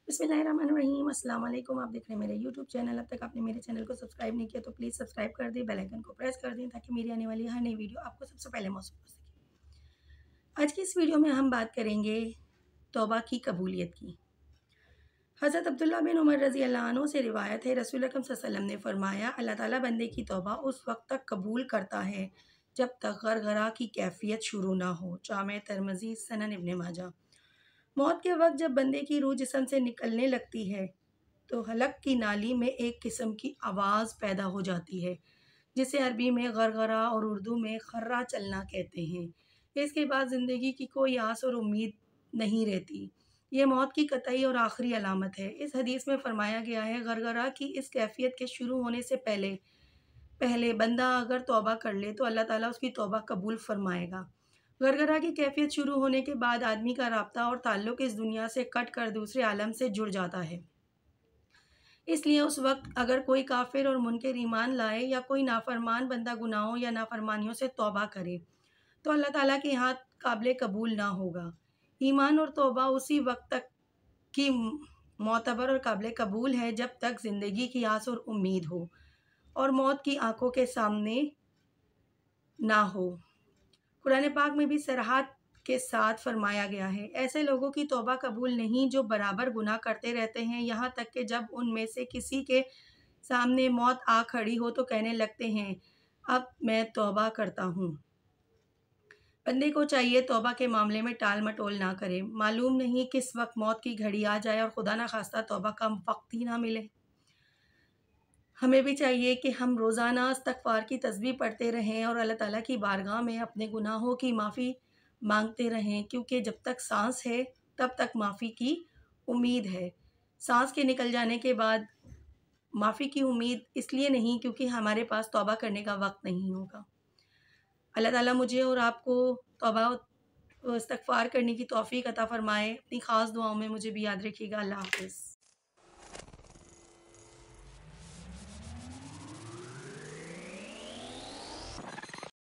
बिस्मिल्लाहिर्रहमानिर्रहीम। अस्सलाम वालेकुम। आप देख रहे हैं मेरे यूट्यूब चैनल। अब तक आपने मेरे चैनल को सब्सक्राइब नहीं किया तो प्लीज़ सब्सक्राइब कर दें, बेल आइकन को प्रेस कर दें ताकि मेरी आने वाली हर नई वीडियो आपको सबसे पहले मौसूल हो सके। आज की इस वीडियो में हम बात करेंगे तौबा की कबूलियत की। हज़रत अब्दुल्ला बिन उमर रज़ी अल्लाह अन्हु से रिवायत है, रसूल अकरम सल्लल्लाहु अलैहि वसल्लम ने फरमाया, अल्लाह ताला बंदे की तौबा उस वक्त तक कबूल करता है जब तक गरगरा की कैफियत शुरू ना हो। जामे तिर्मिज़ी, सनन इब्न माजा। मौत के वक्त जब बंदे की रूह जिस्म से निकलने लगती है तो हलक की नाली में एक किस्म की आवाज़ पैदा हो जाती है जिसे अरबी में गरगरा और उर्दू में खर्रा चलना कहते हैं। इसके बाद ज़िंदगी की कोई आस और उम्मीद नहीं रहती। ये मौत की कतई और आखिरी अलामत है। इस हदीस में फरमाया गया है, गरगरा की इस कैफियत के शुरू होने से पहले पहले बंदा अगर तौबा कर ले तो अल्लाह ताला उसकी तौबा कबूल फरमाएगा। गरगरा की कैफियत शुरू होने के बाद आदमी का राब्ता और ताल्लुक़ इस दुनिया से कट कर दूसरे आलम से जुड़ जाता है। इसलिए उस वक्त अगर कोई काफिर और मुनकर ईमान लाए या कोई नाफरमान बंदा गुनाहों या नाफरमानियों से तौबा करे तो अल्लाह ताला के यहाँ काबिल कबूल ना होगा। ईमान और तौबा उसी वक्त तक की मोतबर और काबिल कबूल है जब तक ज़िंदगी की आस और उम्मीद हो और मौत की आंखों के सामने ना हो। कुरान पाक में भी सराहत के साथ फरमाया गया है, ऐसे लोगों की तौबा कबूल नहीं जो बराबर गुनाह करते रहते हैं, यहाँ तक कि जब उनमें से किसी के सामने मौत आ खड़ी हो तो कहने लगते हैं, अब मैं तौबा करता हूँ। बंदे को चाहिए तौबा के मामले में टाल मटोल ना करे। मालूम नहीं किस वक्त मौत की घड़ी आ जाए और खुदा ना खास्ता तौबा का वक्त ही ना मिले। हमें भी चाहिए कि हम रोज़ाना इस्तग़फ़ार की तस्बीह पढ़ते रहें और अल्लाह ताला की बारगाह में अपने गुनाहों की माफ़ी मांगते रहें, क्योंकि जब तक सांस है तब तक माफ़ी की उम्मीद है। सांस के निकल जाने के बाद माफ़ी की उम्मीद इसलिए नहीं क्योंकि हमारे पास तौबा करने का वक्त नहीं होगा। अल्लाह ताला मुझे और आपको तौबा इस्तग़फ़ार करने की तौफ़ीक़ अता फ़रमाए। अपनी ख़ास दुआओं में मुझे भी याद रखिएगा। अल्लाह हाफ़िज़।